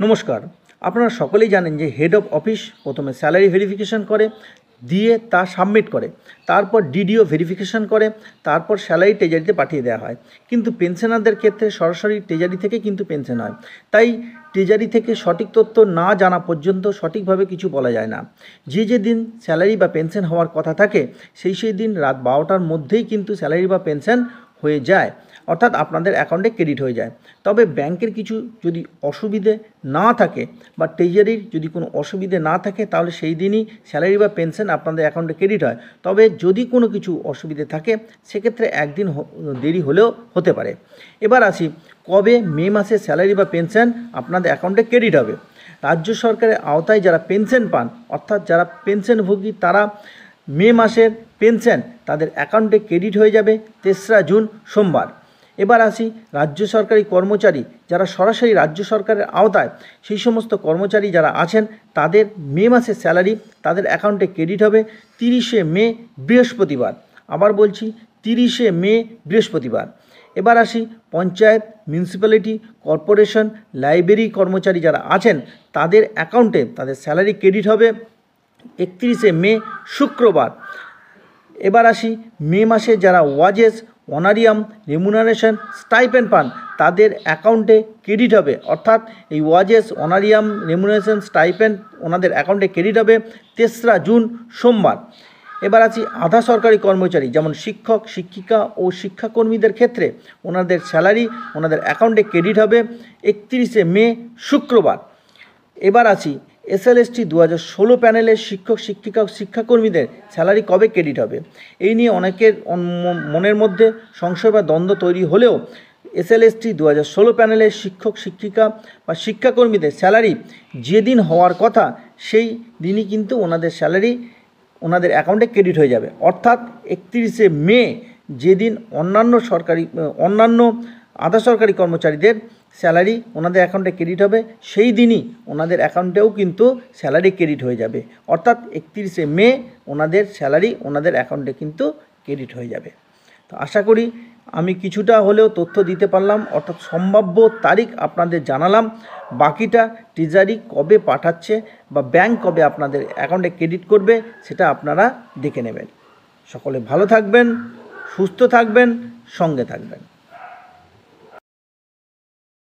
নমস্কার। আপনারা সকলেই জানেন যে হেড অফ অফিস প্রথমে স্যালারি ভেরিফিকেশন করে, দিয়ে তা সাবমিট করে, তারপর ডিডিও ভেরিফিকেশন করে, তারপর স্যালারি ট্রেজারিতে পাঠিয়ে দেওয়া হয়। কিন্তু পেনশনারদের ক্ষেত্রে সরাসরি ট্রেজারি থেকে কিন্তু পেনশন হয়। তাই ট্রেজারি থেকে সঠিক তথ্য না জানা পর্যন্ত সঠিকভাবে কিছু বলা যায় না। যে দিন স্যালারি বা পেনশন হওয়ার কথা থাকে সেই দিন রাত 12টার মধ্যেই কিন্তু স্যালারি বা পেনশন হয়ে যায়, অর্থাৎ আপনাদের অ্যাকাউন্টে ক্রেডিট হয়ে যায়। তবে ব্যাংকের কিছু যদি অসুবিধে না থাকে বা ট্রেজারির যদি কোনো অসুবিধে না থাকে তাহলে সেই দিনই স্যালারি বা পেনশন আপনাদের অ্যাকাউন্টে ক্রেডিট হয়। তবে যদি কোনো কিছু অসুবিধে থাকে সেক্ষেত্রে একদিন দেরি হলেও হতে পারে। এবার আসি, কবে মে মাসে স্যালারি বা পেনশন আপনাদের অ্যাকাউন্টে ক্রেডিট হবে। রাজ্য সরকারের আওতায় যারা পেনশন পান, অর্থাৎ যারা পেনশনভোগী, তারা মে মাসের পেনশন তাদের অ্যাকাউন্টে ক্রেডিট হয়ে যাবে 3রা জুন সোমবার। এবার আসি, রাজ্য সরকারি কর্মচারী যারা সরাসরি রাজ্য সরকারের আওতায়, সেই সমস্ত কর্মচারী যারা আছেন তাদের মে মাসের স্যালারি তাদের অ্যাকাউন্টে ক্রেডিট হবে 30শে মে বৃহস্পতিবার। আবার বলছি, 30শে মে বৃহস্পতিবার। এবার আসি, পঞ্চায়েত, মিউনিসিপ্যালিটি, কর্পোরেশন, লাইব্রেরি কর্মচারী যারা আছেন তাদের অ্যাকাউন্টে তাদের স্যালারি ক্রেডিট হবে 31শে মে শুক্রবার। এবার আসি, মে মাসে যারা ওয়াজেস, অনারিয়াম, রেমুনারেশন, স্টাইপেন্ড পান তাদের অ্যাকাউন্টে ক্রেডিট হবে, অর্থাৎ এই ওয়াজেস, অনারিয়াম, রেমুনারেশন, স্টাইপেন্ড ওনাদের অ্যাকাউন্টে ক্রেডিট হবে 3রা জুন সোমবার। এবার আছি, আধা সরকারি কর্মচারী যেমন শিক্ষক, শিক্ষিকা ও শিক্ষাকর্মীদের ক্ষেত্রে ওনাদের স্যালারি ওনাদের অ্যাকাউন্টে ক্রেডিট হবে 31শে মে শুক্রবার। এবার আছি, SLST 2016 প্যানেলের শিক্ষক, শিক্ষিকা ও শিক্ষাকর্মীদের স্যালারি কবে ক্রেডিট হবে। এই নিয়ে অনেকের মনের মধ্যে সংশয় বা দ্বন্দ্ব তৈরি হলেও SLST 2016 প্যানেলের শিক্ষক, শিক্ষিকা বা শিক্ষাকর্মীদের স্যালারি যেদিন হওয়ার কথা সেই দিনই কিন্তু ওনাদের স্যালারি ওনাদের অ্যাকাউন্টে ক্রেডিট হয়ে যাবে, অর্থাৎ 31শে মে যেদিন অন্যান্য আধা সরকারি কর্মচারীদের স্যালারি ওনাদের অ্যাকাউন্টে ক্রেডিট হবে সেই দিনই ওনাদের অ্যাকাউন্টেও কিন্তু স্যালারি ক্রেডিট হয়ে যাবে, অর্থাৎ 31শে মে ওনাদের স্যালারি ওনাদের অ্যাকাউন্টে কিন্তু ক্রেডিট হয়ে যাবে। তো আশা করি আমি কিছুটা হলেও তথ্য দিতে পারলাম, অর্থাৎ সম্ভাব্য তারিখ আপনাদের জানালাম। বাকিটা ট্রেজারি কবে পাঠাচ্ছে বা ব্যাংক কবে আপনাদের অ্যাকাউন্টে ক্রেডিট করবে সেটা আপনারা দেখে নেবেন। সকলে ভালো থাকবেন, সুস্থ থাকবেন, সঙ্গে থাকবেন।